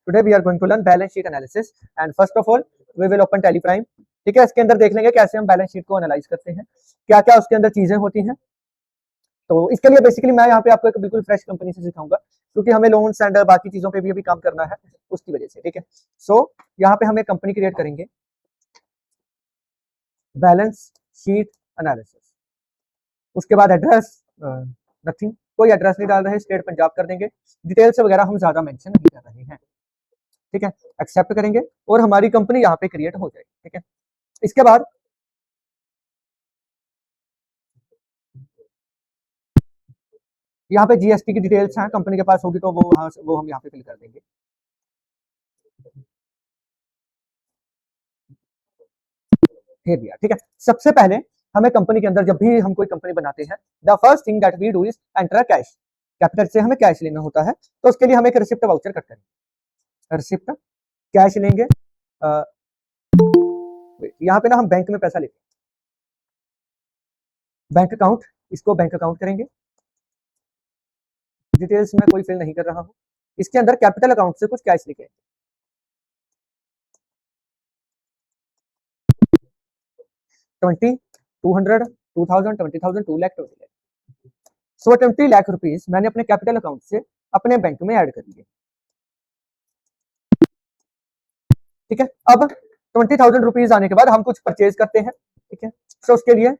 Today we are going to learn balance sheet analysis and first of all we will open Tally Prime. ठीक है, इसके अंदर देख लेंगे कैसे हम बैलेंस शीट को एनालाइज करते हैं, क्या क्या उसके अंदर चीजें होती हैं। तो इसके लिए बेसिकली मैं यहाँ पे आपको एक बिल्कुल फ्रेश कंपनी से सिखाऊंगा, क्योंकि हमें लोन्स एंड बाकी चीजों पे भी अभी काम करना है उसकी वजह से। ठीक है, सो यहाँ पे हम एक कंपनी क्रिएट करेंगे, बैलेंस शीट एनालिसिस। उसके बाद एड्रेस नथिंग, कोई एड्रेस नहीं डाल रहे, स्टेट पंजाब कर देंगे, डिटेल्स वगैरह हम ज्यादा मेंशन नहीं कर रहे हैं। ठीक है, एक्सेप्ट करेंगे और हमारी कंपनी यहाँ पे क्रिएट हो जाएगी। ठीक है, इसके बाद यहाँ पे जीएसटी की डिटेल्स हैं, कंपनी के पास होगी तो वो हम यहाँ पे फिल कर देंगे। भेज दिया। ठीक है, सबसे पहले हमें कंपनी के अंदर जब भी हम कोई कंपनी बनाते हैं, the first thing that we do is enter cash. Capital से हमें कैश लेना होता है, तो उसके लिए हम एक रिसिप्ट वाउचर कट करेंगे। रिसिप्ट कैश लेंगे, यहाँ पे ना हम बैंक में पैसा लेते हैं, बैंक अकाउंट, इसको बैंक अकाउंट करेंगे। डिटेल्स में कोई फिल नहीं कर रहा हूँ, इसके अंदर कैपिटल अकाउंट से कुछ कैश लिखे, 20, 200, 2000, 20,000, 2 लाख, 20 लाख। सो 20 लाख रुपीज मैंने अपने कैपिटल अकाउंट से अपने बैंक में ऐड कर दिए। ठीक है, अब 20,000 रुपीज आने के बाद हम कुछ परचेज करते हैं। ठीक है, सो उसके लिए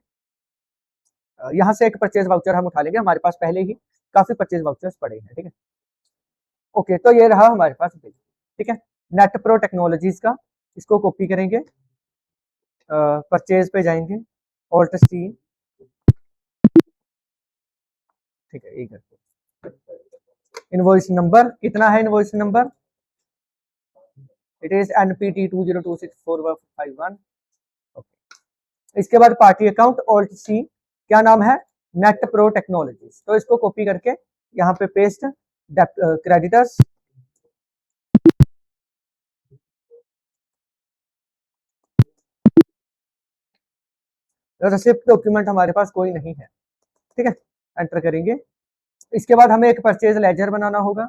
यहाँ से एक परचेज वाउचर हम उठा लेंगे, हमारे पास पहले ही काफी परचेज वाउचर्स पड़े हैं। ठीक है, ओके, तो ये रहा हमारे पास बिल। ठीक है, नेट प्रो टेक्नोलॉजीज का, इसको कॉपी करेंगे, परचेज पे जाएंगे, ऑल्ट सी। ठीक है, एक इनवॉइस नंबर कितना है, invoice number it is NPT 20264151। इसके बाद पार्टी अकाउंट, ऑल्ट सी, क्या नाम है, नेट प्रो टेक्नोलॉजीज। तो इसको कॉपी करके यहाँ पे पेस्ट, क्रेडिटर्स, रिसिप्ट डॉक्यूमेंट हमारे पास कोई नहीं है। ठीक है, एंटर करेंगे। इसके बाद हमें एक परचेज लेजर बनाना होगा,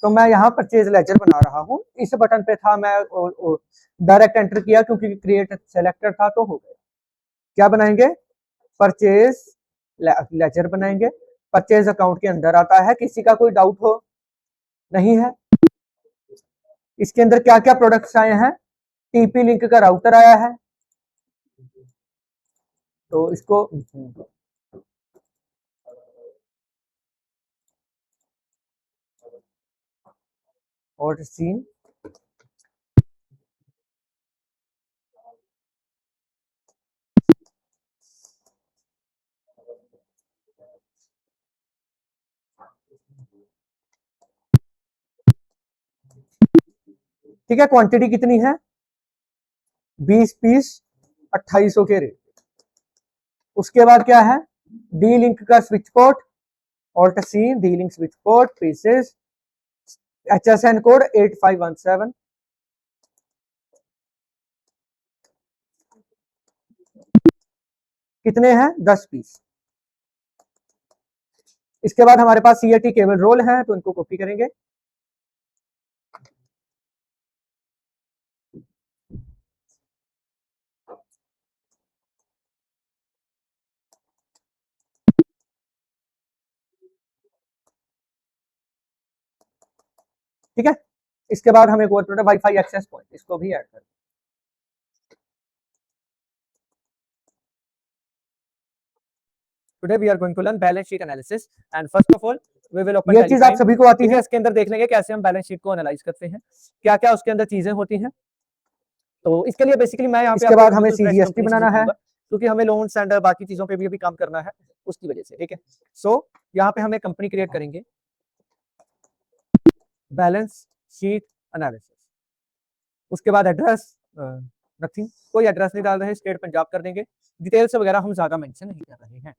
तो मैं यहाँ परचेज लेजर बना रहा हूँ। इस बटन पे था, मैं डायरेक्ट एंटर किया क्योंकि क्रिएट सेलेक्टेड था, तो हो गया। क्या बनाएंगे, परचेज लेजर बनाएंगे। परचेज अकाउंट के अंदर आता है, किसी का कोई डाउट हो, नहीं है। इसके अंदर क्या क्या प्रोडक्ट्स आए हैं, टीपी लिंक का राउटर आया है, तो इसको और सीन, ठीक है, क्वांटिटी कितनी है, 20 पीस 2800 के रेट। उसके बाद क्या है, डी लिंक का switch port, alt C, D Link switch port pieces, HSN code 8517। कितने हैं, 10 पीस। इसके बाद हमारे पास CAT केबल रोल है, तो इनको कॉपी करेंगे, ठीक है। इसके बाद हमें एक और प्रोडक्ट वाईफाई एक्सेस पॉइंट, इसको भी ऐड करें। Today we are going to learn balance sheet analysis and first of all we will open, ये चीज आप सभी को आती है। इसके अंदर देख लेंगे कैसे हम बैलेंस शीट को एनालाइज करते हैं, क्या क्या उसके अंदर चीजें होती हैं। तो इसके लिए बेसिकली मैं यहाँ पे, इसके बाद हमें CGST बनाना है, क्योंकि हमें लोन्स एंड बाकी चीजों पे भी अभी काम करना है उसकी वजह से। ठीक है, सो यहाँ पे हम एक कंपनी क्रिएट करेंगे, बैलेंस शीट एनालिसिस। उसके बाद एड्रेस नथिंग, कोई एड्रेस नहीं डाल रहे, स्टेट पंजाब कर देंगे, डिटेल्स वगैरह हम ज्यादा मेंशन नहीं कर रहे हैं।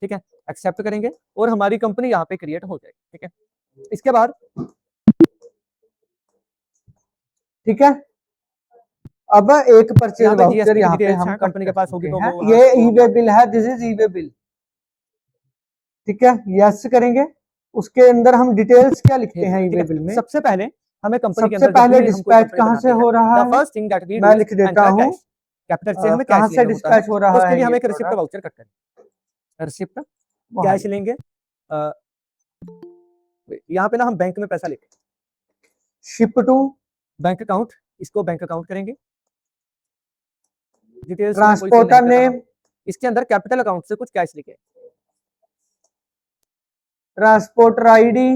ठीक है, एक्सेप्ट करेंगे और हमारी कंपनी यहाँ पे क्रिएट हो जाएगी। ठीक है, इसके बाद ठीक है, अब एक परचेज वाउचर यहाँ पे हम कंपनी के पास होगी तो ये ई वे बिल है, this is E way bill. ठीक है, यस करेंगे। उसके अंदर हम डिटेल्स क्या लिखते हैं ईवे बिल में? सबसे पहले हमें कंपनी के सबसे अंदर पहले डिस्पैच कहाँ से हो रहा है? फर्स्ट थिंग दैट वी मैं लिख देता हूँ कैपिटल से हमें कहाँ कैश से लेना होता है, डिस्पैच हो तो रहा उसके है लिए ये हमें एक रिसिप्ट प्रोडक्ट? वाउचर कट करेंगे, रिसिप्ट वहाँ कैश लेंगे। यहाँ पे ना हम बैंक में पैसा लेते हैं, शिप टू बैंक अकाउंट, इसको बैंक अकाउंट करेंगे। डिटेल्स में कोई ट्रांसपोर्टर नेम, इसके अंदर कैपिटल अकाउंट से कुछ कैश लेके, transporter ID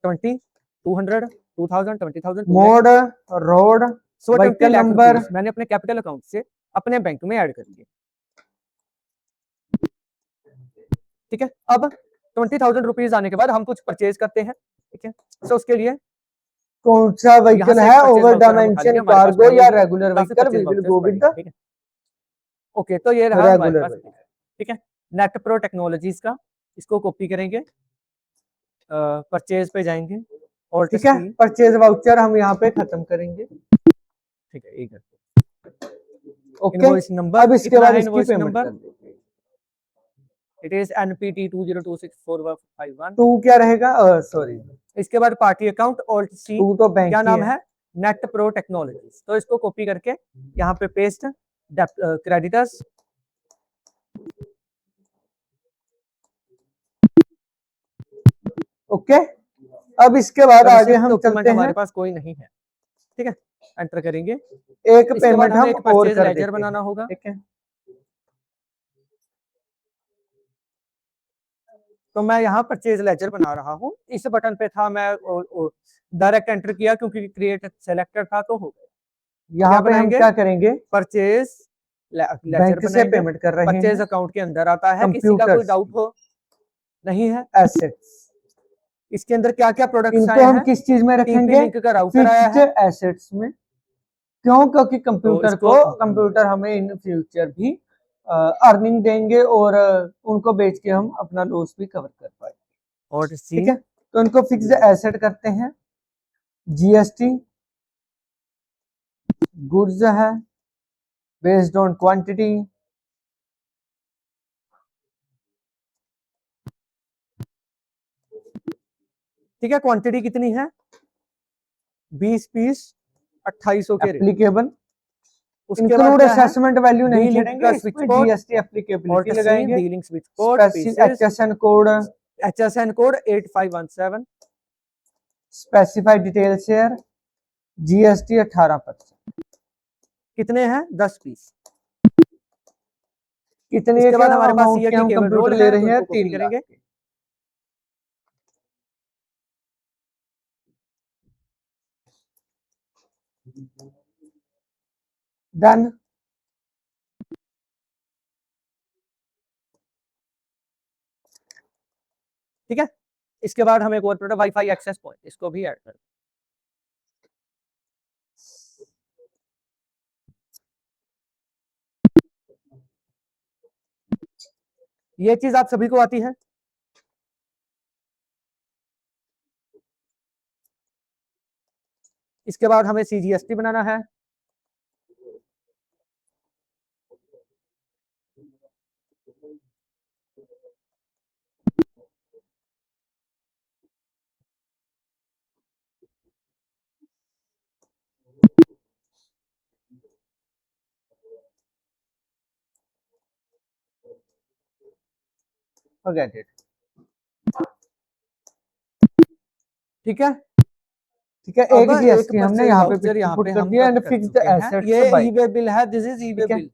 20, 200, 2000, 20,000, mode road vehicle number. मैंने अपने कैपिटल अकाउंट से अपने बैंक में ऐड कर दिए। ठीक है, अब 20,000 रुपीज आने के बाद हम कुछ परचेज करते हैं। ठीक है, तो उसके लिए कौन सा व्हीकल है? ओवर डायमेंशन कार्गो या regular vehicle? We will go with the okay, तो ये रहा हमारे रेगुलर। पास। ठीक है, नेट प्रो टेक्नोलॉजीज का, इसको कॉपी करेंगे, परचेज पे जाएंगे और ठीक है, परचेज वाउचर हम यहाँ पे खत्म करेंगे। ठीक है, एक ओके, इनवॉइस नंबर, अब इसके बाद इसकी पेमेंट कर देंगे। It is NPT 20264151। टू क्या रहेगा? सॉरी, इसके बाद पार्टी अकाउंट और सी, टू तो बैंक क्या नाम है? Net pro technologies. तो इसको कॉपी करके यहाँ पे पेस्ट, क्रेडिटर्स, ओके। अब इसके बाद आगे हम चलते हैं। हमारे पास कोई नहीं है। ठीक है, एंटर करेंगे। एक पेमेंट हम और कर देते हैं, बनाना होगा। ठीक है, तो मैं यहाँ परचेज लेजर बना रहा हूँ। इस बटन पे था, मैं डायरेक्ट एंटर किया क्योंकि क्रिएट सेलेक्टर था, तो हो गया। यहाँ पे हम क्या करेंगे? परचेज बैंक से पेमेंट कर रहे हैं, परचेज अकाउंट के अंदर आता है। किसी का कोई डाउट हो? नहीं है। एसेट्स, इसके अंदर क्या क्या प्रोडक्ट्स इनको हम किस चीज में रखेंगे? फिक्स्ड एसेट्स में। क्यों? क्योंकि कंप्यूटर कंप्यूटर हमें इन फ्यूचर भी अर्निंग देंगे और उनको बेच के हम अपना लॉस भी कवर कर पाएंगे। और ठीक है, तो इनको फिक्स्ड एसेट करते हैं। जीएसटी गुड्स है बेस्ड ऑन क्वांटिटी। ठीक है, क्वांटिटी कितनी है? 20 पीस 2800 के एप्लीकेबल। उसके बाद असेसमेंट वैल्यू नहीं छेड़ेंगे, इसमें जीएसटी एप्लीकेबिलिटी लगाएंगे। Dealings with code, HSN code, HSN code 8517। Specified detail share, GST 18%। कितने हैं? 10 पीस। कितने इसके बाद हमारे पास ये हम कंप्यूटर ले रहे हैं? 3 लाख। डन। ठीक है, इसके बाद हमें एक और प्रोडक्ट वाईफाई एक्सेस पॉइंट, इसको भी ऐड कर। ये चीज आप सभी को आती है। इसके बाद हमें CGST बनाना है। Forget it. ठीक है, ठीक है, एक जीएसटी हमने यहाँ पे पुट कर दिया एंड फिक्स्ड एसेट्स। ये ई-वे बिल है, दिस इज ई-वे बिल।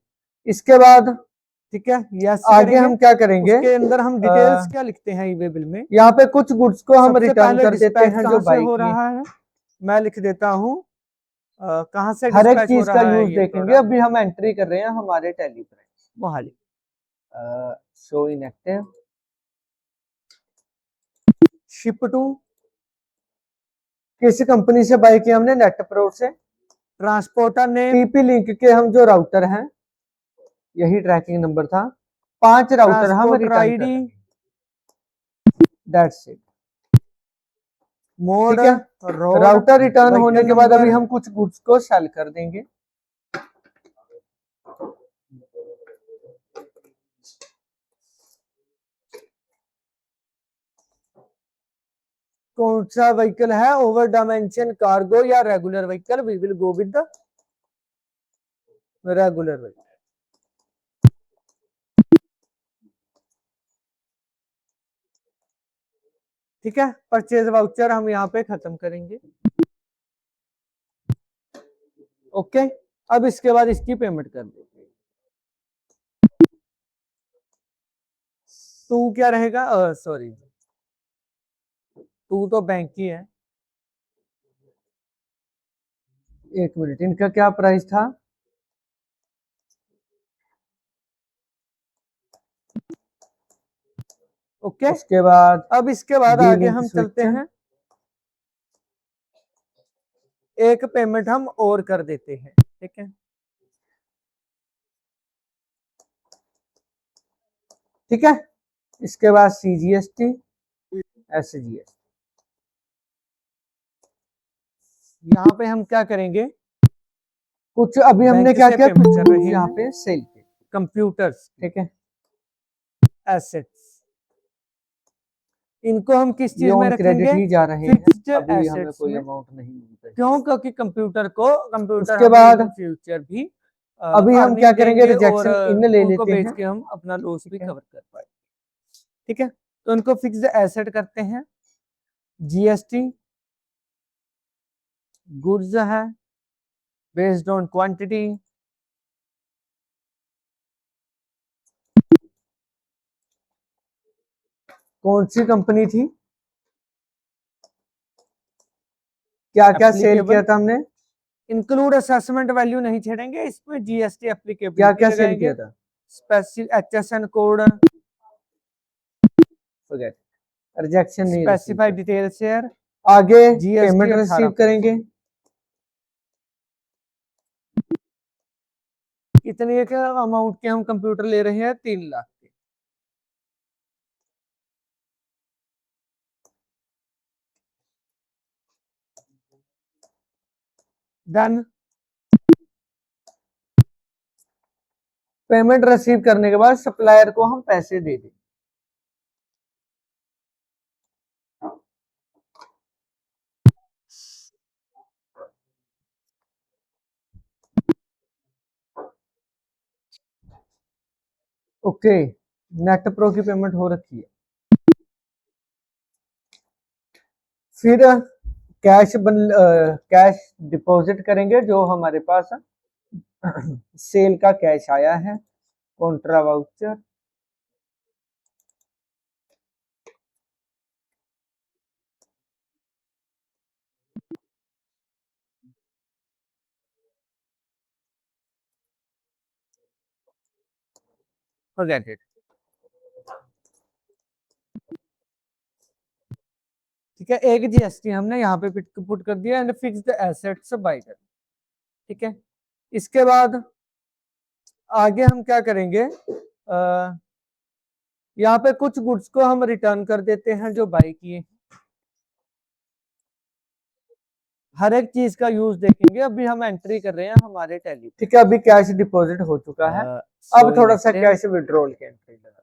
इसके बाद ठीक है, यस आगे हम क्या करेंगे? उसके अंदर हम डिटेल्स क्या लिखते हैं ई-वे बिल में? यहाँ पे कुछ गुड्स को हम रिटर्न कर देते हैं जो बाई हो रहा है। मैं लिख देता हूँ कहाँ से हर एक चीज का यूज देखेंगे। अभी हम एंट्री कर रहे हैं हमारे Tally price, Mohali, show inactive, ship to, किस कंपनी से बाय किया हमने? नेट प्रो से। ट्रांसपोर्टर ने टीपी लिंक के हम जो राउटर हैं, यही ट्रैकिंग नंबर था। 5 राउटर हम रिटर्न कर रहे हैं। That's it. Mode, router return होने के बाद अभी हम कुछ गुड्स को सेल कर देंगे। कौन सा व्हीकल है, ओवर डायमेंशन कार्गो या regular vehicle, we will go with the regular vehicle. ठीक है, परचेज वाउचर हम यहाँ पे खत्म करेंगे। ओके, अब इसके बाद इसकी पेमेंट कर देंगे। तू क्या रहेगा, सॉरी तू तो बैंक ही है। एक मिनट, इनका क्या प्राइस था? ओके, उसके बाद अब इसके बाद डी आगे लिंक हम स्विच। चलते हैं, एक पेमेंट हम और कर देते हैं। ठीक है, ठीक है, इसके बाद CGST, SGST। यहाँ पे हम क्या करेंगे, कुछ अभी हमने बैंक क्या से किया, पेमेंट कुछ कर रहे यहाँ हैं। पे सेल किए। कंप्यूटर्स, ठीक है, एसेट्स, इनको हम किस ये चीज में ऑन क्रेडिट रखेंगे, ही जा रहे हैं, फिक्स्ड अभी हमें एसेट्स कोई में। अमाउंट नहीं मिलता है। क्यों, क्योंकि कंप्यूटर उसके हमें बाद इन फ्यूचर भी अभी हम क्या अर्निंग करेंगे, देंगे और रिजेक्शन इन ले उनको लेते बेच हैं। के हम अपना लॉस भी ठीक है, कवर कर पाए। ठीक है, तो इनको फिक्स्ड एसेट करते हैं। GST गुड्स है, बेस्ड ऑन क्वांटिटी। कौन सी कंपनी थी, क्या क्या सेल किया था हमने, इंक्लूड असेसमेंट वैल्यू नहीं छेड़ेंगे, इसमें GST क्या एप्लीकेबिलिटी क्या सेल लगाएंगे। किया था? स्पेसिफिक HSN कोड, रिजेक्शन नहीं रिसीव स्पेसिफाइड कर। डिटेल शेयर, आगे GST पेमेंट रिसीव 18%। करेंगे। इतने के अमाउंट के हम कंप्यूटर ले रहे हैं, 3 लाख के। डन। पेमेंट रिसीव करने के बाद सप्लायर को हम पैसे दे दें। ओके, नेट प्रो की पेमेंट हो रखी है। फिर कैश डिपॉजिट करेंगे, जो हमारे पास सेल का कैश आया है, कॉन्ट्रा वाउचर। Forget it. ठीक है, एक GST हमने यहाँ पे पुट कर दिया एंड फिक्स्ड एसेट्स बाय कर। ठीक है, इसके बाद आगे हम क्या करेंगे, यहाँ पे कुछ गुड्स को हम रिटर्न कर देते हैं जो बाय किए। हर एक चीज का यूज देखेंगे, अभी हम एंट्री कर रहे हैं हमारे टैली। ठीक है, अभी कैश डिपॉजिट हो चुका है, अब थोड़ा सा कैश विड्रॉल की एंट्री लगा।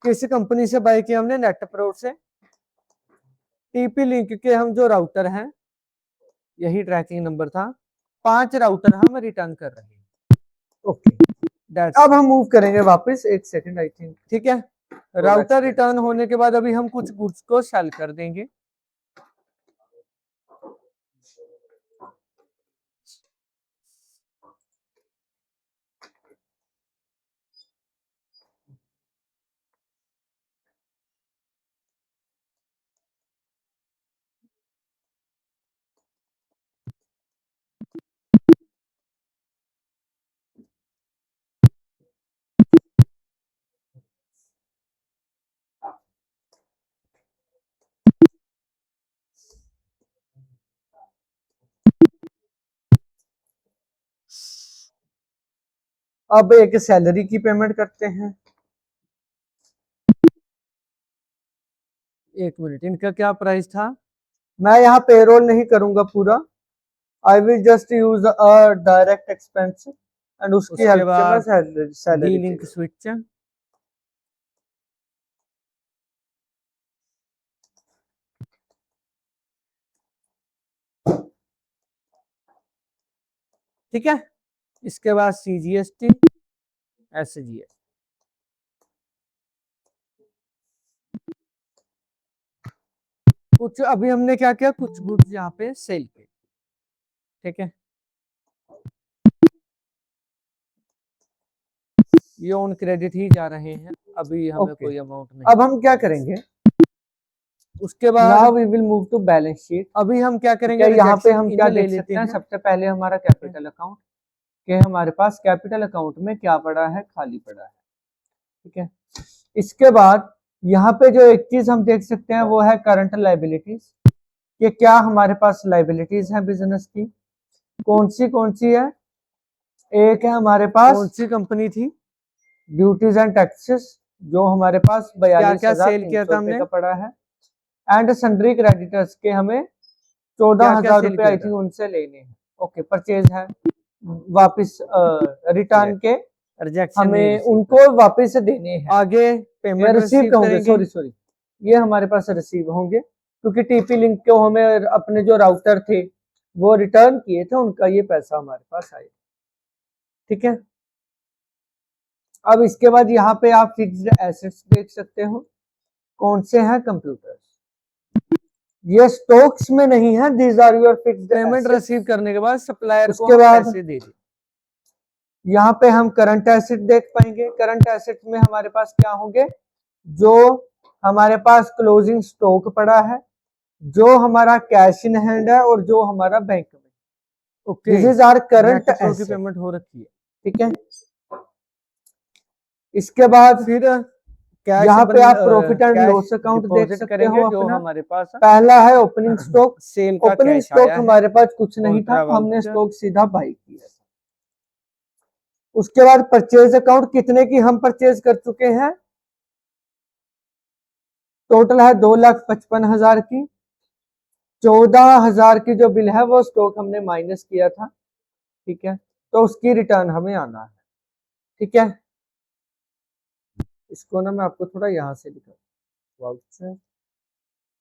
किस कंपनी से बाय किया हमने, नेट प्रो से। TP लिंक के हम जो राउटर हैं, यही ट्रैकिंग नंबर था, 5 राउटर हम रिटर्न कर रहे हैं। ओके, अब हम मूव करेंगे वापस, एक सेकंड आई थिंक। ठीक है, राउटर रिटर्न होने के बाद अभी हम कुछ गुड्स को सेल कर देंगे। अब एक सैलरी की पेमेंट करते हैं। एक मिनट, इनका क्या प्राइस था? मैं यहाँ पेरोल नहीं करूंगा पूरा, I will just use a direct expense and उसकी हेल्प से मैं डी सैलरी लिंक स्विच, ठीक है। इसके बाद CGST, SGS। कुछ अभी हमने क्या किया, कुछ गुड्स यहाँ पे सेल किए, ठीक है। ये ऑन क्रेडिट ही जा रहे हैं, अभी हमें ओके। कोई अमाउंट नहीं। अब हम क्या करेंगे, उसके बाद now we will move to balance sheet. अभी हम क्या करेंगे, क्या यहाँ पे हम रिजेक्शन क्या इन ले देख लेते सकते हैं, हैं। सबसे पहले हमारा कैपिटल अकाउंट के हमारे पास कैपिटल अकाउंट में क्या पड़ा है, खाली पड़ा है, ठीक है। इसके बाद यहाँ पे जो एक चीज हम देख सकते हैं वो है करंट लाइबिलिटीज, कि क्या हमारे पास लाइबिलिटीज है बिजनेस की, कौन सी है। एक है हमारे कौन पास सी कंपनी थी, ड्यूटीज एंड टैक्सेस, जो हमारे पास क्या क्या सेल 42,300 किया था रुपए हमने, का पड़ा है। एंड सन्ड्री क्रेडिटर्स के हमें क्या क्या 14,000 सेल रुपए किया आई था। थिंक उनसे लेने हैं। ओके, परचेज है, वापस रिटर्न के रिजेक्शन हमें उनको वापस देने हैं। आगे या पेमेंट रिसीव रिसीव होंगे, करेंगे। सॉरी, ये हमारे पास रिसीव होंगे, क्योंकि टीपी लिंक को हमें अपने जो राउटर थे वो रिटर्न किए थे, उनका ये पैसा हमारे पास आया, ठीक है। अब इसके बाद यहाँ पे आप फिक्स्ड एसेट्स देख सकते हो, कौन से हैं, कंप्यूटर्स, ये स्टॉक्स में नहीं है, these are your fixed payment assets. Receive करने के बाद सप्लायर को उसके हम बाद पैसे दे दें। यहाँ पे हम करंट एसेट देख पाएंगे। करंट एसेट में हमारे पास क्या होंगे, जो हमारे पास क्लोजिंग स्टॉक पड़ा है, जो हमारा कैश इन हैंड है, और जो हमारा बैंक में। Okay, this is our current net pro की एसेट, पेमेंट हो रखी है, ठीक है। इसके बाद फिर कैश यहाँ पे आप प्रॉफिट एंड लॉस अकाउंट देख डिपॉजिट सकते करेंगे हो जो अपना। हमारे पास पहला है ओपनिंग स्टॉक। सेल का ओपनिंग कैश स्टॉक आया हमारे है, पास कुछ नहीं था, कॉन्ट्रा हमने वाउचर। स्टॉक सीधा बाई किया। उसके बाद परचेज अकाउंट, कितने की हम परचेज कर चुके हैं, टोटल है 2,55,000 की। 14,000 की जो बिल है वो स्टॉक हमने माइनस किया था, ठीक है, तो उसकी रिटर्न हमें आना है, ठीक है। इसको ना मैं आपको थोड़ा यहाँ से दिखा, वाउचर,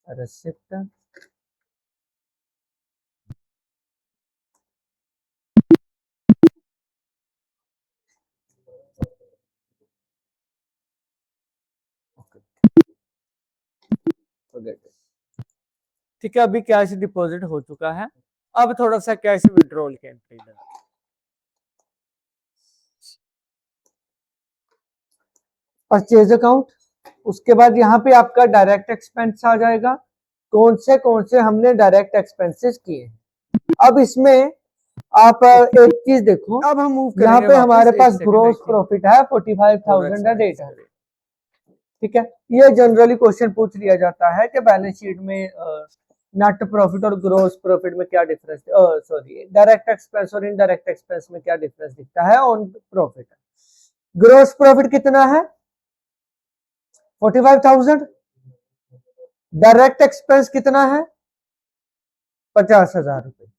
रेसिप्ट, ठीक है। अभी कैश डिपॉजिट हो चुका है, अब थोड़ा सा कैश विड्रॉल की एंट्री लगा। Purchase account. उसके बाद यहाँ पे आपका डायरेक्ट एक्सपेंस आ जाएगा, कौन से हमने डायरेक्ट एक्सपेंसेस किए हैं। अब इसमें आप एक चीज देखो, अब हम मूव यहाँ करेंगे पे वापस, हमारे एक पास सेकंड ग्रोस देखिए, प्रॉफिट है 45,800, ठीक है। ये जनरली क्वेश्चन पूछ लिया जाता है कि बैलेंस शीट में नेट प्रॉफिट और ग्रोस प्रॉफिट में क्या डिफरेंस, सॉरी, डायरेक्ट एक्सपेंस और इनडायरेक्ट एक्सपेंस में क्या डिफरेंस दिखता है ऑन प्रॉफिट। ग्रोस प्रॉफिट कितना है, 45,000। डायरेक्ट एक्सपेंस कितना है, 50,000 रुपए।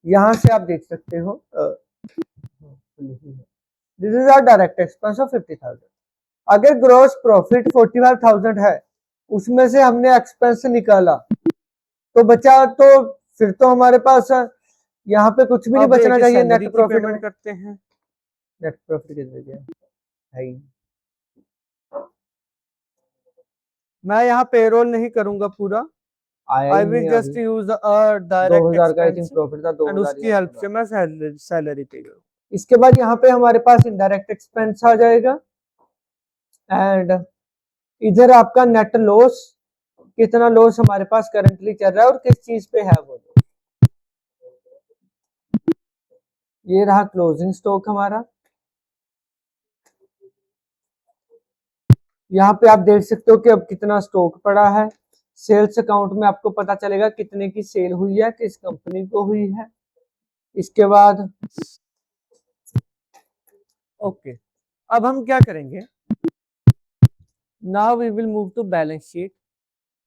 यहां से आप देख सकते हो, this is our direct expense of 50,000। अगर ग्रॉस प्रॉफिट 45,000 है, उसमें से हमने एक्सपेंस निकाला तो बचा, तो फिर तो हमारे पास यहाँ पे कुछ भी नहीं बचना चाहिए नेट प्रॉफिट में। करते हैं, नेट प्रॉफिट कितने दिया है, मैं यहाँ पेरोल नहीं करूंगा पूरा, आया आई ही विल नहीं जस्ट अभी। यूज डायरेक्ट 2,000 का आई थिंक एक्सपेंस प्रॉफिट था, एंड 2,000 उसकी हेल्प से मैं सैलरी पे करूँ। इसके बाद यहाँ पे हमारे पास इनडायरेक्ट एक्सपेंस आ जाएगा, एंड इधर आपका नेट लॉस, कितना लॉस हमारे पास करंटली चल रहा है और किस चीज पे है वो। ये रहा क्लोजिंग स्टॉक हमारा। यहाँ पे आप देख सकते हो कि अब कितना स्टॉक पड़ा है। सेल्स अकाउंट में आपको पता चलेगा कितने की सेल हुई है, किस कंपनी को हुई है। इसके बाद ओके, अब हम क्या करेंगे, now we will move to balance sheet,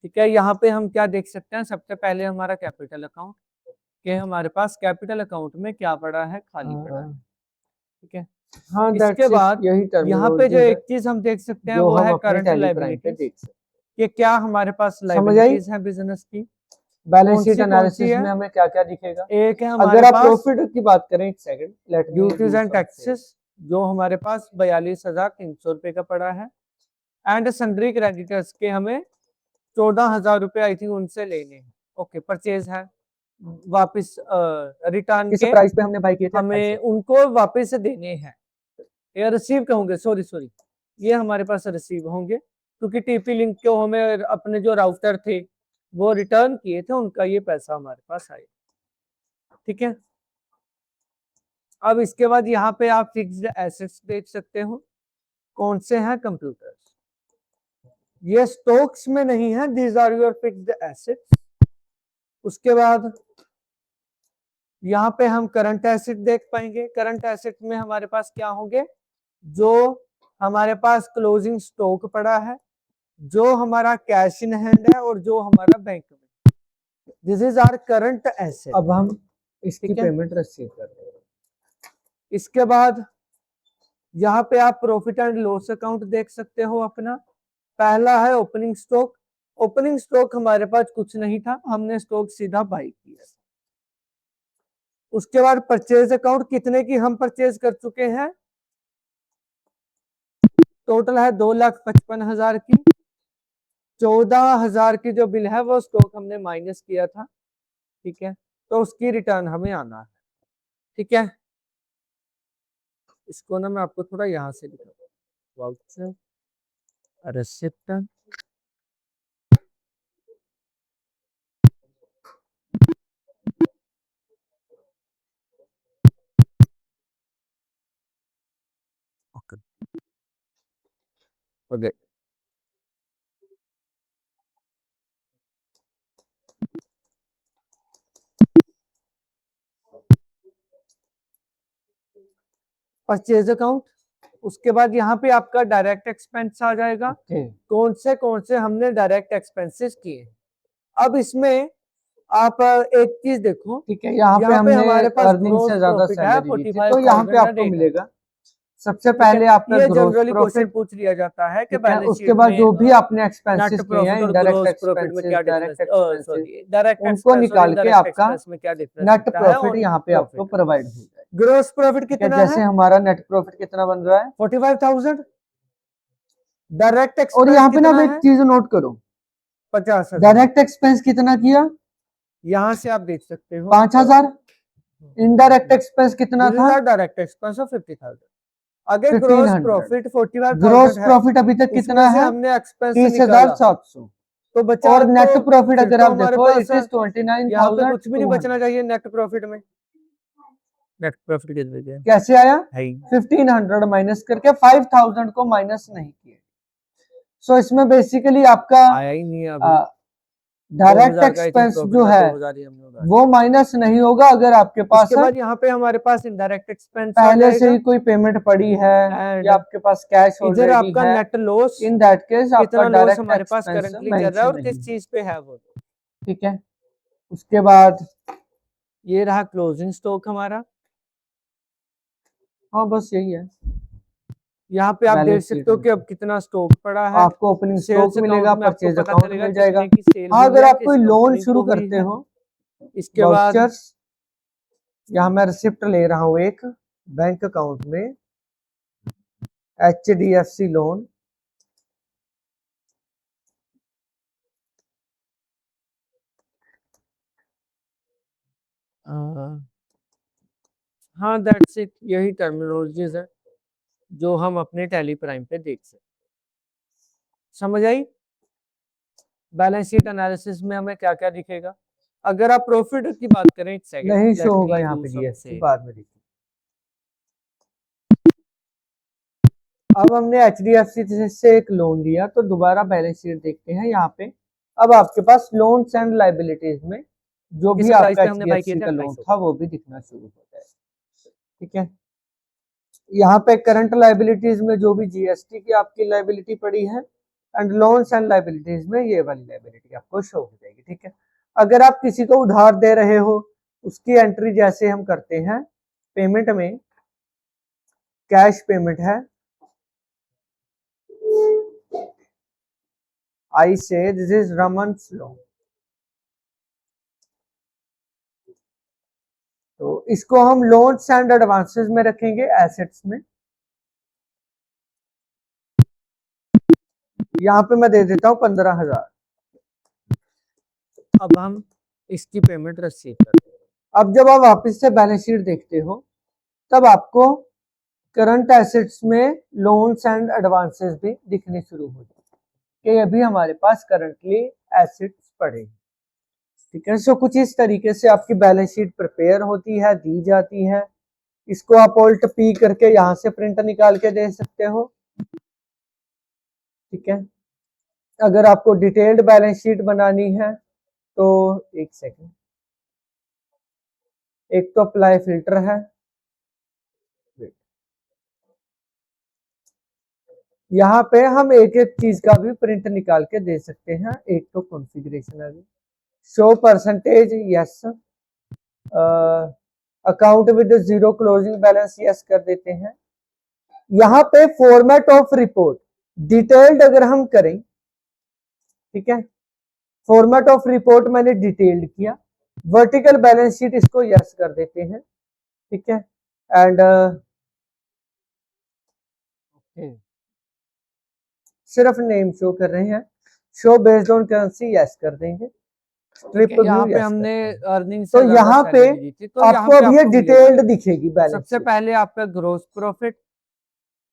ठीक है। यहाँ पे हम क्या देख सकते हैं, सबसे पहले हमारा कैपिटल अकाउंट, कि हमारे पास कैपिटल अकाउंट में क्या पड़ा है, खाली पड़ा है, ठीक है। हाँ, इसके बाद यही यहाँ पे जो टर्मिनोलॉजी है एक चीज हम देख सकते हैं जो वो हम है अपने करंट टेली प्राइम पे लाइबिलिटीज, देख सकते कि क्या हमारे पास समझ आई? लाइबिलिटीज है बिजनेस की। बैलेंस कौन शीट सी एनालिसिस है? में हमें क्या क्या दिखेगा? एक है अगर हमारे आप पास प्रॉफिट की बात करें, एक second, let me duties do and taxes, जो हमारे पास 42,300 रुपए का पड़ा है, एंड सन्ड्री क्रेडिटर्स के हमें 14,000 रुपए आई थिंक उनसे लेने हैं। ओके, परचेज है, वापस रिटर्न किस के प्राइस पे हमने बाय किए थे? हमें उनको वापस देने हैं, या रिसीव कहूंगे, सॉरी, ये हमारे पास रिसीव होंगे, क्योंकि टीपी लिंक को हमें अपने जो राउटर थे वो रिटर्न किए थे, उनका ये पैसा हमारे पास आया। ठीक है, अब इसके बाद यहाँ पे आप फिक्स्ड एसेट्स देख सकते हो, कौन से हैं? कंप्यूटर्स, ये स्टॉक्स में नहीं है, these are your fixed assets. उसके बाद यहाँ पे हम करंट एसेट देख पाएंगे, करंट एसेट में हमारे पास क्या होंगे? जो हमारे पास क्लोजिंग स्टॉक पड़ा है, जो हमारा कैश इन हैंड है, और जो हमारा बैंक में, this is our current asset. अब हम इसकी ठीक है, पेमेंट रिसीव कर रहे हैं। इसके बाद यहाँ पे आप प्रॉफिट एंड लॉस अकाउंट देख सकते हो अपना। पहला है ओपनिंग स्टॉक, ओपनिंग स्टॉक हमारे पास कुछ नहीं था, हमने स्टॉक सीधा बाई किया। उसके बाद परचेज अकाउंट, कितने की हम परचेज कर चुके हैं? टोटल है 2,55,000 की, 14,000 की जो बिल है वो स्टॉक हमने माइनस किया था। ठीक है, तो उसकी रिटर्न हमें आना है। ठीक है, इसको ना मैं आपको थोड़ा यहाँ से दिखाऊंगा, voucher receipt, okay, purchase account. उसके बाद यहाँ पे आपका डायरेक्ट एक्सपेंस आ जाएगा, ओके, कौन से हमने डायरेक्ट एक्सपेंसेस किए। अब इसमें आप एक चीज देखो, ठीक है, यहाँ पे यहाँ पे हमने हमारे पास अर्निंग ग्रोस से ज्यादा प्रॉफिट है सैलरी दी थी, तो यहाँ पे 45,800। आपको मिलेगा सबसे ठीक है, पहले आपका ये ग्रोस जनरली क्वेश्चन प्रॉफिट। पूछ लिया जाता है कि ठीक है, बैलेंस उसके शीट बाद में जो भी आपने नेट एक्सपेंसेस किए हैं, प्रॉफिट और इनडायरेक्ट ग्रोस प्रॉफिट में एक्सपेंसेस, क्या difference, direct expenses, sorry, direct उनको एक्सपेंस और निकाल के इनडायरेक्ट आपका एक्सपेंस में क्या डिफरेंस नेट होता है प्रॉफिट ऑन यहाँ पे आपको प्रॉफिट। प्रोवाइड हो जाएगा। ग्रोस प्रॉफिट ठीक है, कितना जैसे है? हमारा नेट प्रॉफिट कितना बन रहा है 45,000। डायरेक्ट और एक्सपेंस यहाँ पे ना कितना आप एक है? चीज नोट करो, 50,000। डायरेक्ट एक्सपेंस कितना किया? यहाँ से आप देख सकते हो 5,000। इनडायरेक्ट एक्सपेंस कितना था? Direct expense of 50,000। अगर ग्रोस 1500। प्रॉफिट ग्रोस 45,000 है, प्रॉफिट अभी तक कितना उसमें से है? हमने एक्सपेंस निकाला 30,700। तो बचा, और नेट तो प्रॉफिट फिर अगर तो आप हमारे देखो, पास इट इज यहाँ पे कुछ भी नहीं 29,200। बचना चाहिए नेट प्रॉफिट में। नेट प्रॉफिट कितने का कैसे आया? है? 1500 माइनस करके 5,000 को माइनस नहीं किए। सो इसमें बेसिकली आपका आया ही नहीं है अभी। डायरेक्ट 2,000 का आई थिंक एक्सपेंस प्रॉफिट जो था, है 2,000 ही हमने उड़ा वो माइनस नहीं होगा अगर आपके दिया। पास उसके बाद यहाँ पे हमारे पास इनडायरेक्ट एक्सपेंस आ पहले से जाएगा, ही कोई पेमेंट पड़ी है एंड या आपके पास कैश इधर ऑलरेडी आपका है। Net loss, in that case आपका कितना लॉस डायरेक्ट हमारे पास एक्सपेंस करंटली चल रहा है मेंशन और नहीं किस है। चीज पे है वो। ठीक है, उसके बाद ये रहा क्लोजिंग स्टॉक हमारा। हाँ बस यही है। यहाँ पे आप देख बैलेंस सकते शीट हो में कि अब कितना स्टॉक पड़ा है। आपको ओपनिंग सेल्स स्टॉक मिलेगा, अकाउंट में आपको परचेज पता अकाउंट चलेगा मिल जाएगा। कितने की सेल हाँ, हुई अगर है, आप किस कोई लोन कंपनी शुरू को हुई करते है। हो, इसके बाद वाउचर्स, यहाँ मैं रिसिप्ट ले रहा हूँ एक बैंक अकाउंट में, HDFC लोन। हाँ, दैट्स इट, यही टर्मिनोलॉजीज है जो हम अपने टैली प्राइम पे देख सकते। समझ आई? बैलेंस शीट एनालिसिस में हमें क्या क्या दिखेगा? अगर आप प्रॉफिट की बात करें, एक सेकंड, नहीं शो लेट होगा मी यहाँ डू पे सम जीएसटी, से। बाद में देखिए। अब हमने HDFC से एक लोन लिया, तो दोबारा बैलेंस शीट देखते हैं यहाँ पे। अब आपके पास लोन्स एंड लाइबिलिटीज में जो किस भी प्राइस आपका पे हमने बाय किया HDFC था? का लोन 250। था वो भी दिखना शुरू हो जाएगा। ठीक है, यहाँ पे करंट लाइबिलिटीज में जो भी GST की आपकी लाइबिलिटी पड़ी है, एंड लोन्स एंड लाइबिलिटीज में ये वाली लाइबिलिटी आपको शो हो जाएगी। ठीक है, अगर आप किसी को उधार दे रहे हो, उसकी एंट्री जैसे हम करते हैं पेमेंट में, कैश पेमेंट है, I say this is Raman's loan. तो इसको हम लोन्स एंड एडवांसेस में रखेंगे, एसेट्स में। यहाँ पे मैं दे देता हूँ 15,000। अब हम इसकी पेमेंट रिसीव करते हैं। अब जब आप वापस से बैलेंस शीट देखते हो तब आपको करंट एसेट्स में लोन्स एंड एडवांसेस भी दिखने शुरू हो जाए कि अभी हमारे पास करंटली एसेट्स पड़े। ठीक है, सो कुछ इस तरीके से आपकी बैलेंस शीट प्रिपेयर होती है, दी जाती है। इसको आप ऑल्ट पी करके यहाँ से प्रिंट निकाल के दे सकते हो। ठीक है, अगर आपको डिटेल्ड बैलेंस शीट बनानी है तो एक सेकेंड, एक तो अप्लाई फिल्टर है, यहाँ पे हम एक एक चीज का भी प्रिंट निकाल के दे सकते हैं। एक तो कॉन्फ़िगरेशन है, show percentage, yes, account with zero closing balance, yes कर देते हैं। यहाँ पे फॉर्मेट ऑफ रिपोर्ट डिटेल्ड अगर हम करें, ठीक है, फॉर्मेट ऑफ रिपोर्ट मैंने डिटेल्ड किया, वर्टिकल बैलेंस शीट इसको यस कर देते हैं। ठीक है, एंड सिर्फ नेम शो कर रहे हैं, show based on currency yes कर देंगे। यहाँ पे हमने अर्निंग तो यहाँ पे आपको अब ये डिटेल्ड दिखेगी बैलेंस। सबसे पहले आपका ग्रोस प्रॉफिट,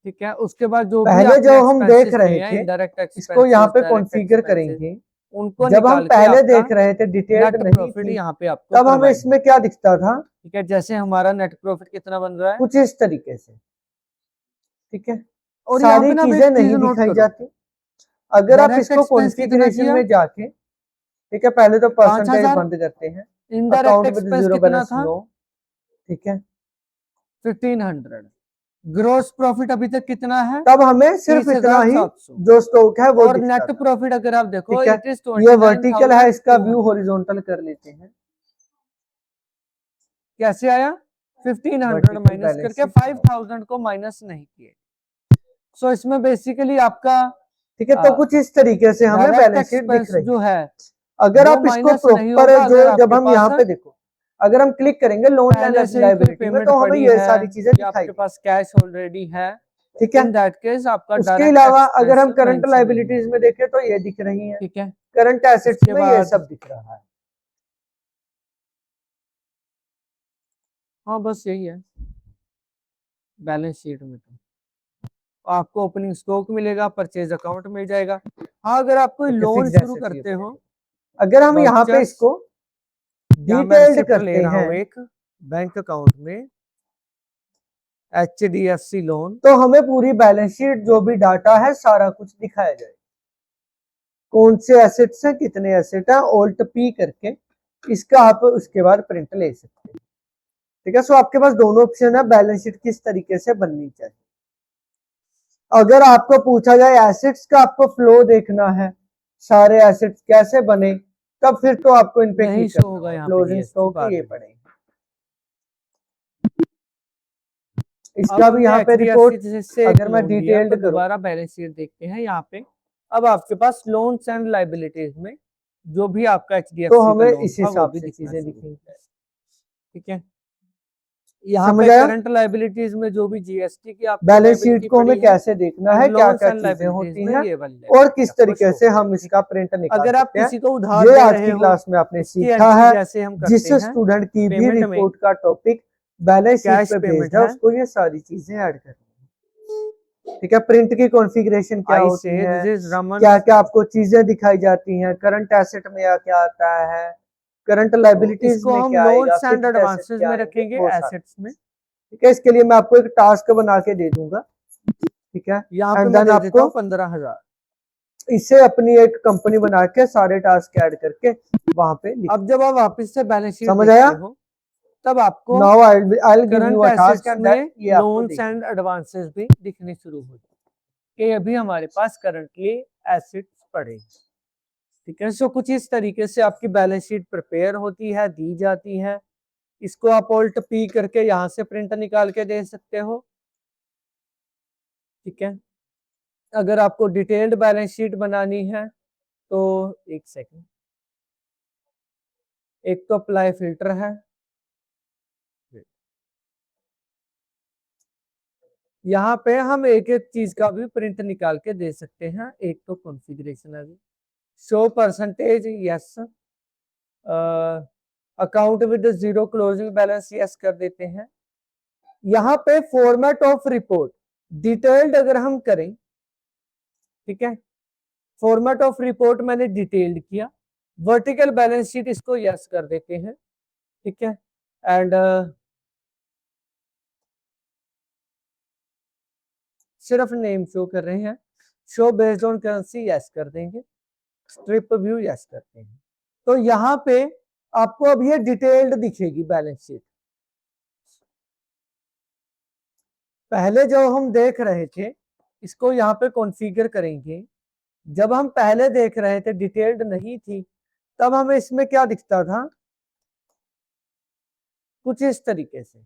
ठीक है, उसके बाद जो पहले जो हम देख रहे थे इसको यहाँ पे कॉन्फ़िगर करेंगे, उनको जब हम पहले देख रहे थे डिटेल्ड नहीं थी, यहाँ पे आपको तब हमें इसमें क्या दिखता था, ठीक है, जैसे हमारा नेट प्रॉफिट कितना बन रहा है कुछ इस तरीके से। ठीक है, और सारी चीजें नहीं दिखाई जाती। अगर आप इसको कॉन्फ़िगरेशन में जाके, ठीक है, पहले तो परसेंटेज बंद करते हैं, account with zero balance no, ठीक है, 1500। ग्रोस प्रॉफिट अभी तक कितना है, तब हमें सिर्फ इतना ही जो स्टॉक है वो और नेट प्रॉफिट अगर आप देखो इट इज ये वर्टिकल है, इसका व्यू हॉरिजॉन्टल कर लेते हैं। कैसे आया, 1500 माइनस करके 5000 को माइनस नहीं किए। सो इसमें बेसिकली आपका, ठीक है, तो कुछ इस तरीके से हमें बैलेंस शीट दिख रही जो है। अगर आप इसको प्रॉपर जो जब हम यहाँ पे देखो, अगर हम क्लिक करेंगे लोन एंड लायबिलिटी में, तो हमें ये सारी चीजें दिखाई, आपके पास कैश ऑलरेडी है। ठीक है, इन दैट केस आपका उसके अलावा अगर हम करंट लायबिलिटीज में देखें तो ये दिख रही है, ठीक है, करंट एसेट्स में ये सब दिख रहा है। हाँ बस यही है बैलेंस शीट में। तो आपको ओपनिंग स्टॉक मिलेगा, परचेज अकाउंट मिल जाएगा। हाँ, अगर आप कोई लोन शुरू करते हो, अगर हम यहाँ पे इसको डिटेल्ड करते हैं एक बैंक अकाउंट में HDFC लोन, तो हमें पूरी बैलेंस शीट जो भी डाटा है सारा कुछ दिखाया जाए, कौन से एसेट्स हैं, कितने एसेट है, ऑल्ट पी करके इसका आप उसके बाद प्रिंट ले सकते हैं। ठीक है, सो आपके पास दोनों ऑप्शन है बैलेंस शीट किस तरीके से बननी चाहिए। अगर आपको पूछा जाए एसेट्स का आपको फ्लो देखना है, सारे एसेट्स कैसे बने, तब फिर तो आपको इन पे क्लिक करना होगा, क्लोजिंग स्टॉक ये पड़ेगा। इसका भी यहाँ पे रिपोर्ट अगर मैं डिटेल्ड करूं, दोबारा बैलेंस शीट देखते हैं यहाँ पे। अब आपके पास लोन्स एंड लायबिलिटीज में जो भी आपका HDFC तो हमें इस हिसाब से चीजें दिखेंगी। ठीक है, यहाँ पे करंट लायबिलिटीज में जो भी GST की आप बैलेंस शीट को हमें कैसे देखना है, क्या क्या चीजें होती हैं और किस तरीके से हम इसका प्रिंट निकाल अगर आप सकते हैं, किसी को उधार ये दे आज रहे की हो, क्लास में आपने सीखा है। जिस स्टूडेंट की भी रिपोर्ट का टॉपिक बैलेंस शीट पे बेस्ड है, उसको ये सारी चीजें ऐड करनी है। ठीक है, प्रिंट की कॉन्फ़िगरेशन क्या होती है, क्या क्या आपको चीजें दिखाई जाती हैं, करंट एसेट में क्या आता है, करंट लायबिलिटीज में क्या आएगा, फिक्स्ड एडवांसेस में रखेंगे एसेट्स में। ठीक है, इसके लिए मैं आपको एक टास्क बना के दे दूंगा। ठीक है, यहाँ पे मैं दे देता हूँ 15,000। इससे अपनी एक कंपनी बना के सारे टास्क ऐड करके वहां पे अब जब आप वापस से बैलेंस शीट समझ आया, तब आपको now I will give you a task and that ये लोन्स एंड एडवांसेस भी दिखने शुरू हो जाए कि अभी हमारे पास करंटली एसेट्स पड़े। ठीक है, सो कुछ इस तरीके से आपकी बैलेंस शीट प्रिपेयर होती है, दी जाती है। इसको आप ऑल्ट पी करके यहाँ से प्रिंट निकाल के दे सकते हो। ठीक है, अगर आपको डिटेल्ड बैलेंस शीट बनानी है तो एक सेकंड, एक तो अप्लाई फिल्टर है, यहाँ पे हम एक एक चीज का भी प्रिंट निकाल के दे सकते हैं। एक तो कॉन्फ़िगरेशन है, show percentage yes, account with zero closing balance yes कर देते हैं। यहाँ पे फॉर्मेट ऑफ रिपोर्ट डिटेल्ड अगर हम करें, ठीक है, फॉर्मेट ऑफ रिपोर्ट मैंने डिटेल्ड किया, वर्टिकल बैलेंस शीट इसको यस कर देते हैं, ठीक है। एंड सिर्फ नेम शो कर रहे हैं, show based on currency yes कर देंगे, स्ट्रिप व्यू यस करते हैं। तो यहाँ पे आपको अब ये डिटेल्ड दिखेगी बैलेंस शीट। पहले जो हम देख रहे थे इसको यहाँ पे कॉन्फ़िगर करेंगे। जब हम पहले देख रहे थे डिटेल्ड नहीं थी, तब हमें इसमें क्या दिखता था, कुछ इस तरीके से,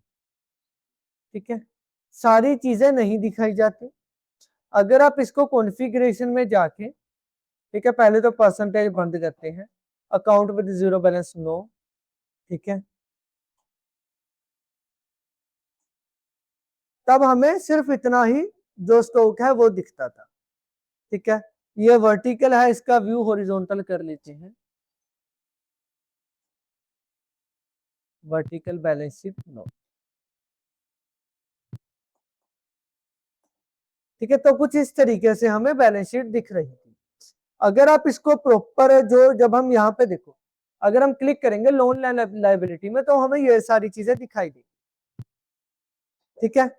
ठीक है, सारी चीजें नहीं दिखाई जाती। अगर आप इसको कॉन्फ़िगरेशन में जाके, ठीक है, पहले तो परसेंटेज बंद करते हैं, account with zero balance no, ठीक है, तब हमें सिर्फ इतना ही जो स्टॉक है वो दिखता था, ठीक है। ये वर्टिकल है, इसका व्यू हॉरिजॉन्टल कर लेते हैं, वर्टिकल बैलेंस शीट नो, ठीक है। तो कुछ इस तरीके से हमें बैलेंस शीट दिख रही थी। अगर आप इसको प्रॉपर जो जब हम यहाँ पे देखो, अगर हम क्लिक करेंगे लोन लायबिलिटी में तो हमें ये सारी चीजें दिखाई देगी, ठीक है।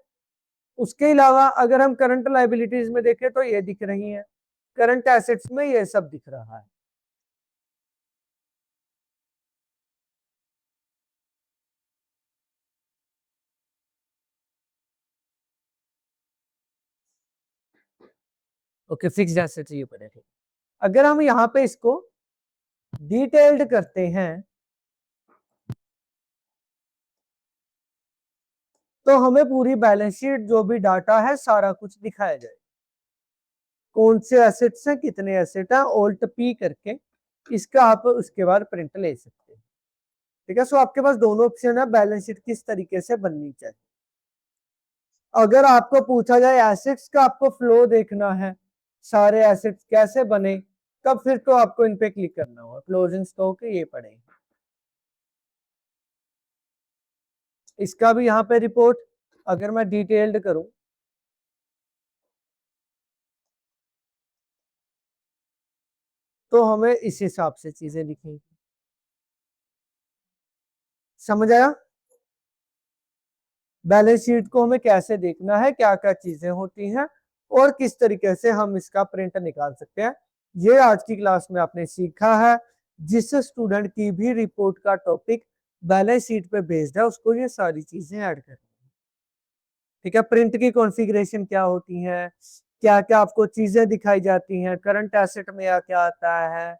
उसके अलावा अगर हम करंट लायबिलिटीज में देखें तो ये दिख रही है, करंट एसेट्स में ये सब दिख रहा है। ओके, फिक्स्ड एसेट्स ये पड़े थे। अगर हम यहाँ पे इसको डिटेल्ड करते हैं तो हमें पूरी बैलेंस शीट जो भी डाटा है सारा कुछ दिखाया जाए, कौन से एसेट्स हैं, कितने एसेट हैं, ऑल्ट पी करके इसका आप उसके बाद प्रिंट ले सकते हैं, ठीक है। सो आपके पास दोनों ऑप्शन है बैलेंस शीट किस तरीके से बननी चाहिए। अगर आपको पूछा जाए एसेट्स का आपको फ्लो देखना है, सारे एसेट्स कैसे बने, तब फिर तो आपको इन पे क्लिक करना होगा, क्लोजिंग स्टॉक ये पड़े। इसका भी यहाँ पे रिपोर्ट अगर मैं डिटेल्ड करूं तो हमें इस हिसाब से चीजें दिखेंगी। समझ आया बैलेंस शीट को हमें कैसे देखना है, क्या क्या चीजें होती हैं और किस तरीके से हम इसका प्रिंट निकाल सकते हैं। ये आज की क्लास में आपने सीखा है। जिस स्टूडेंट की भी रिपोर्ट का टॉपिक बैलेंस शीट पे बेस्ड है उसको ये सारी चीजें ऐड करनी है, ठीक है। प्रिंट की कॉन्फ़िगरेशन क्या होती है, क्या क्या आपको चीजें दिखाई जाती हैं, करंट एसेट में क्या आता है,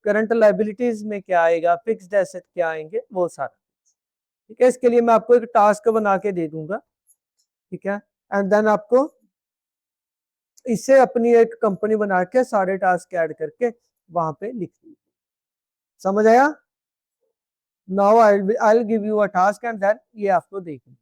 करंट लायबिलिटीज में क्या आएगा, फिक्स्ड एसेट क्या आएंगे, वो सारा, ठीक है। इसके लिए मैं आपको एक टास्क बना के दे दूंगा, ठीक है, एंड देन आपको इससे अपनी एक कंपनी बना के सारे टास्क ऐड करके वहां पे लिख दीजिए। समझ आया? Now I will give you a task and then ये आपको देखना।